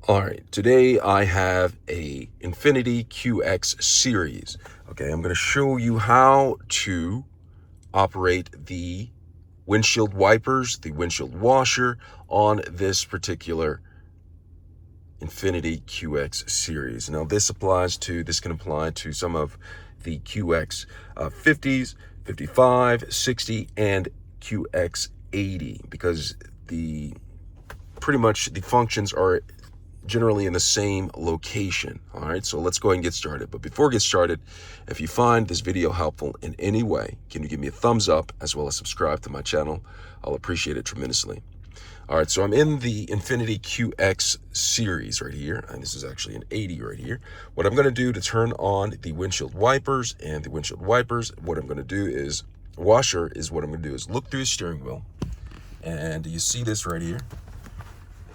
All right, today I have a Infiniti QX series. Okay, I'm going to show you how to operate the windshield wipers, the windshield washer on this particular Infiniti QX series. Now this can apply to some of the QX 50s, 55, 60, and QX 80 because pretty much the functions are generally in the same location. All right, so let's go ahead and get started. But before we get started, if you find this video helpful in any way, can you give me a thumbs up as well as subscribe to my channel? I'll appreciate it tremendously. All right, so I'm in the Infiniti QX series right here, and this is actually an 80 right here. What I'm going to do to turn on the windshield wipers what I'm going to do is what I'm going to do is look through the steering wheel, and you see this right here.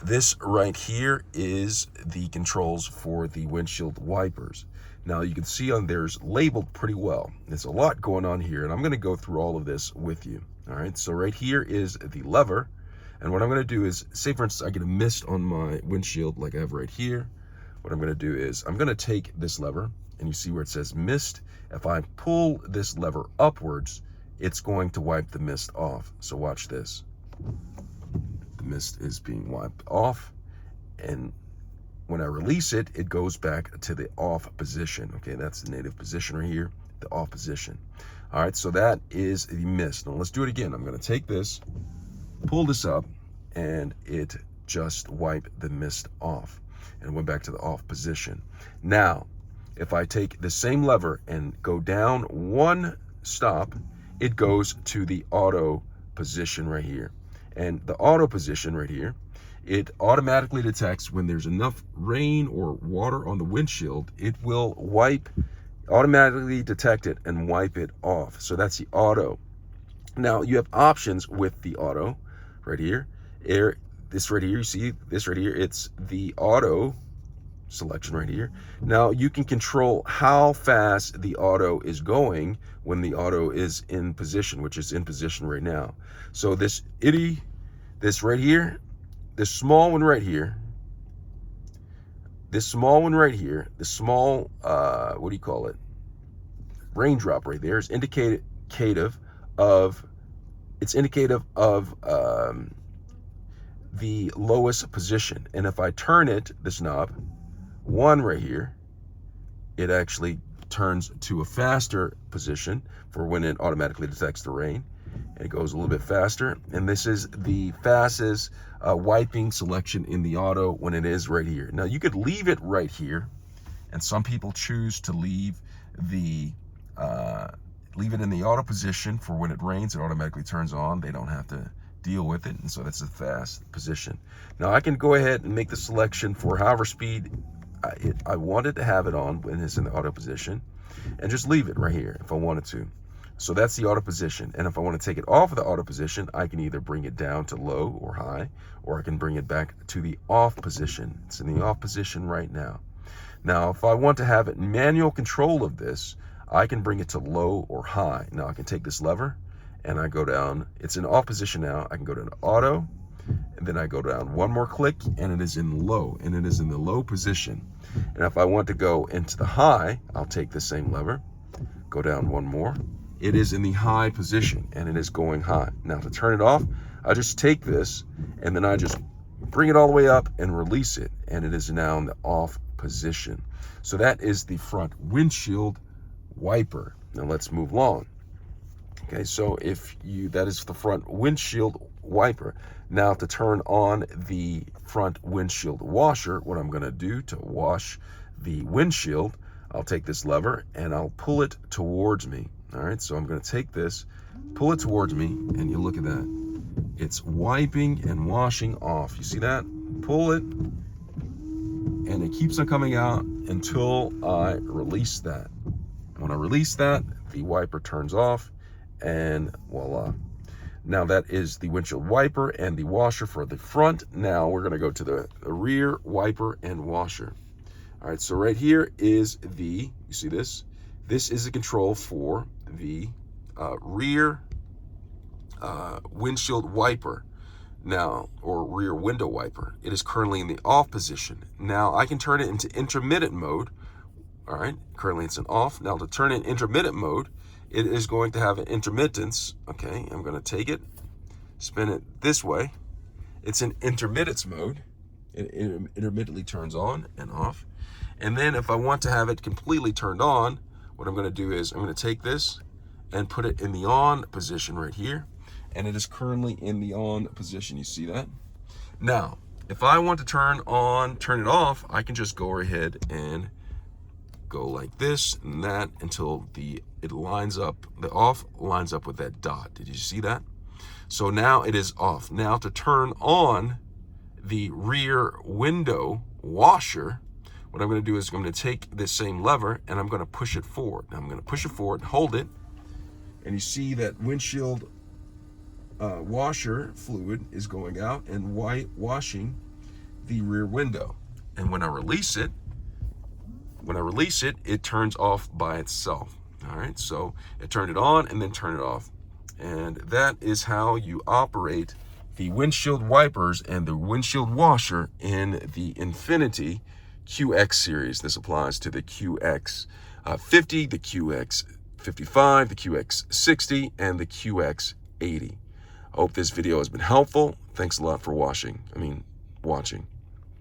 This right here is the controls for the windshield wipers. Now you can see on there's labeled pretty well. There's a lot going on here, and I'm going to go through all of this with you. All right, so right here is the lever, and what I'm going to do is, say for instance I get a mist on my windshield like I have right here. What I'm going to do is I'm going to take this lever, and you see where it says mist. If I pull this lever upwards, it's going to wipe the mist off. So watch this. The mist is being wiped off, and when I release it, it goes back to the off position. Okay, that's the native position right here, the off position. All right, so that is the mist. Now let's do it again. I'm going to take this, pull this up, and it just wiped the mist off and went back to the off position. Now, if I take the same lever and go down one stop, it goes to the auto position right here. And the auto position right here, it automatically detects when there's enough rain or water on the windshield. It will automatically detect it and wipe it off. So that's the auto. Now you have options with the auto right here. This right here, you see this right here, it's the auto selection right here. Now you can control how fast the auto is going when the auto is in position, which is in position right now. So this right here, this small one right here, the small what do you call it, raindrop right there is indicative of the lowest position. And if I turn it, this knob one right here, it actually turns to a faster position for when it automatically detects the rain. And it goes a little bit faster, and this is the fastest wiping selection in the auto when it is right here. Now you could leave it right here, and some people choose to leave it in the auto position for when it rains. It automatically turns on. They don't have to deal with it, and so that's a fast position. Now I can go ahead and make the selection for however speed I wanted to have it on when it's in the auto position, and just leave it right here if I wanted to. So that's the auto position. And if I want to take it off of the auto position, I can either bring it down to low or high, or I can bring it back to the off position. It's in the off position right now. Now, if I want to have it manual control of this, I can bring it to low or high. Now I can take this lever and I go down. It's in off position now. I can go to auto, and then I go down one more click, and it is in low, and it is in the low position. And if I want to go into the high, I'll take the same lever, go down one more. It is in the high position, and it is going high. Now to turn it off, I just take this, and then I just bring it all the way up and release it, and it is now in the off position. So that is the front windshield wiper. Now let's move along. Okay, so that is the front windshield wiper. Now to turn on the front windshield washer, what I'm going to do to wash the windshield, I'll take this lever and I'll pull it towards me. All right, so I'm going to take this, pull it towards me, and you look at that. It's wiping and washing off. You see that? Pull it, and it keeps on coming out until I release that. When I release that, the wiper turns off, and voila. Now that is the windshield wiper and the washer for the front. Now we're going to go to the rear wiper and washer. All right, so right here is you see this? This is a control for the rear windshield wiper. Now, or rear window wiper. It is currently in the off position. Now I can turn it into intermittent mode. All right, currently it's in off. Now to turn it in intermittent mode, it is going to have an intermittence. Okay, I'm going to take it, spin it this way. It's in intermittence mode. It intermittently turns on and off. And then if I want to have it completely turned on, what I'm going to do is I'm going to take this and put it in the on position right here. And it is currently in the on position. You see that? Now, if I want to turn it off, I can just go ahead and go like this and that until it lines up, the off lines up with that dot. Did you see that? So now it is off. Now to turn on the rear window washer, what I'm going to do is I'm going to take this same lever and I'm going to push it forward. Now I'm going to push it forward and hold it. And you see that windshield washer fluid is going out and washing the rear window. And when I release it, it turns off by itself. All right, so it turned it on and then turn it off. And that is how you operate the windshield wipers and the windshield washer in the Infiniti QX series. This applies to the QX 50, the QX 55, the QX 60, and the QX 80. I hope this video has been helpful. Thanks a lot for watching.